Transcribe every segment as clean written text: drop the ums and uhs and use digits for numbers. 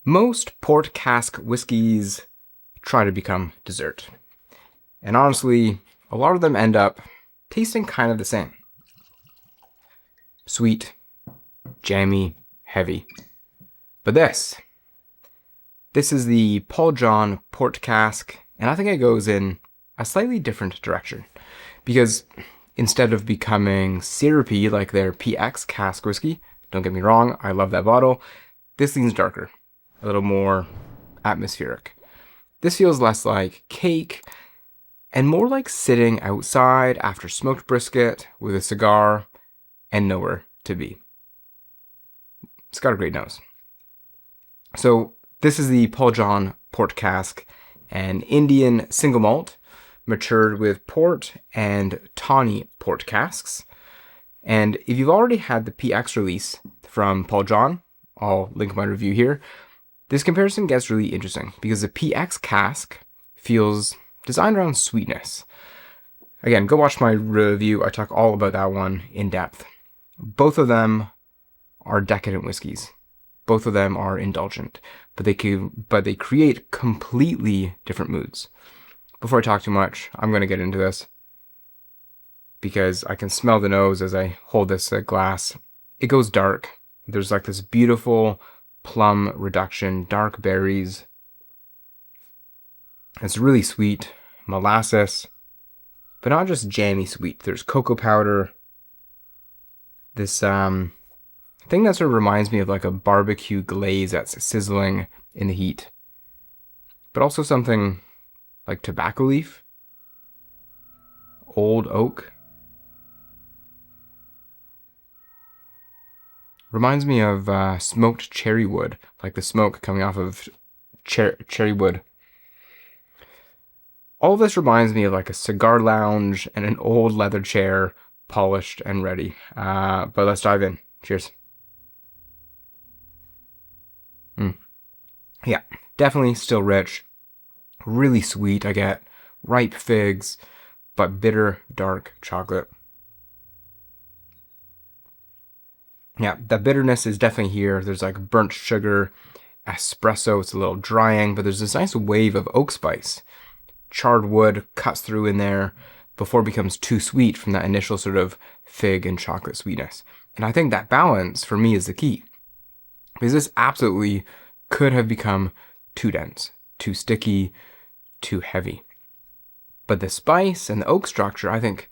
Most port cask whiskies try to become dessert. And honestly, a lot of them end up tasting kind of the same. Sweet, jammy, heavy. But this is the Paul John Port Cask, and I think it goes in a slightly different direction. Because instead of becoming syrupy like their PX cask whiskey, don't get me wrong, I love that bottle, this leans darker, a little more atmospheric. This feels less like cake and more like sitting outside after smoked brisket with a cigar and nowhere to be. It's got a great nose. So this is the Paul John Port Cask, an Indian single malt matured with Port and Tawny Port casks. And if you've already had the PX release from Paul John, I'll link my review here, this comparison gets really interesting because the PX cask feels designed around sweetness. Again, go watch my review. I talk all about that one in depth. Both of them are decadent whiskeys. Both of them are indulgent, but they create completely different moods. Before I talk too much, I'm going to get into this because I can smell the nose as I hold this glass. It goes dark. There's like this beautiful plum reduction, dark berries. It's really sweet, molasses, but not just jammy sweet. There's cocoa powder. This thing that sort of reminds me of like a barbecue glaze that's sizzling in the heat, but also something like tobacco leaf, old oak. Reminds me of smoked cherry wood, like the smoke coming off of cherry wood. All of this reminds me of like a cigar lounge and an old leather chair, polished and ready. But let's dive in. Cheers. Yeah, definitely still rich. Really sweet. I get ripe figs, but bitter, dark chocolate. Yeah, the bitterness is definitely here. There's like burnt sugar, espresso. It's a little drying, but there's this nice wave of oak spice. Charred wood cuts through in there before it becomes too sweet from that initial sort of fig and chocolate sweetness. And I think that balance for me is the key. Because this absolutely could have become too dense, too sticky, too heavy. But the spice and the oak structure, I think,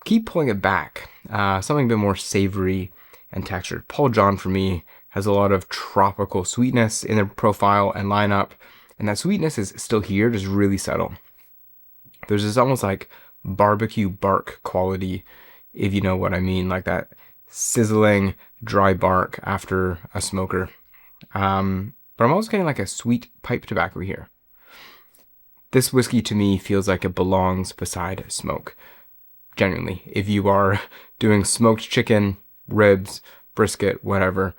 keep pulling it back. Something a bit more savory and textured. Paul John, for me, has a lot of tropical sweetness in their profile and lineup. And that sweetness is still here, just really subtle. There's this almost like barbecue bark quality, if you know what I mean, like that sizzling dry bark after a smoker. But I'm also getting like a sweet pipe tobacco here. This whiskey to me feels like it belongs beside smoke. Genuinely, if you are doing smoked chicken, ribs, brisket, whatever,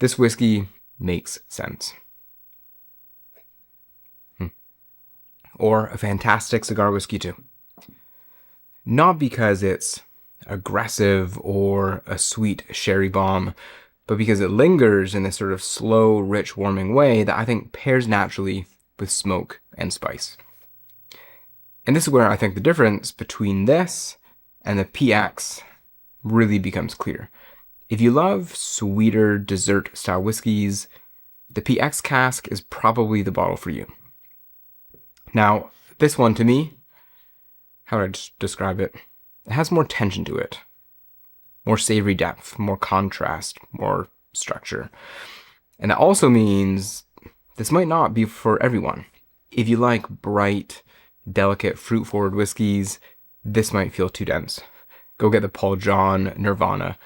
this whiskey makes sense. Or a fantastic cigar whiskey too. Not because it's aggressive or a sweet sherry bomb, but because it lingers in this sort of slow, rich, warming way that I think pairs naturally with smoke and spice. And this is where I think the difference between this and the PX really becomes clear. If you love sweeter dessert style whiskeys, the PX cask is probably the bottle for you. Now, this one to me, how would I describe it? It has more tension to it. More savory depth, more contrast, more structure. And that also means this might not be for everyone. If you like bright, delicate, fruit-forward whiskeys, this might feel too dense. Go get the Paul John Nirvana.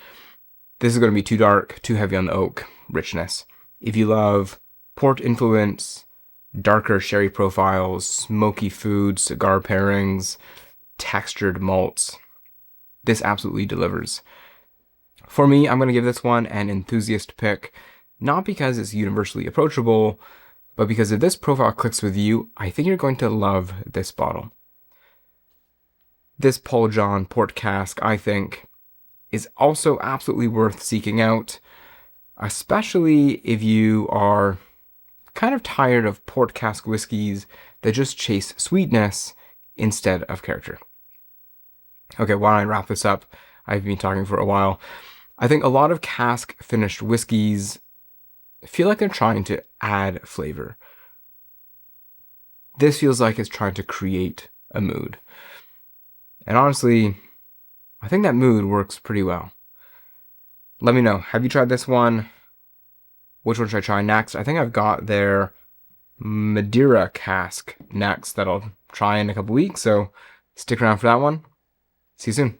This is going to be too dark, too heavy on the oak richness. If you love port influence, darker sherry profiles, smoky food, cigar pairings, textured malts, this absolutely delivers. For me, I'm going to give this one an enthusiast pick, not because it's universally approachable, but because if this profile clicks with you, I think you're going to love this bottle. This Paul John Port Cask, I think, is also absolutely worth seeking out, especially if you are kind of tired of port cask whiskeys that just chase sweetness instead of character. Okay, why don't I wrap this up? I've been talking for a while. I think a lot of cask finished whiskeys feel like they're trying to add flavor. This feels like it's trying to create a mood. And honestly, I think that mood works pretty well. Let me know. Have you tried this one? Which one should I try next? I think I've got their Madeira cask next that I'll try in a couple weeks, so stick around for that one. See you soon.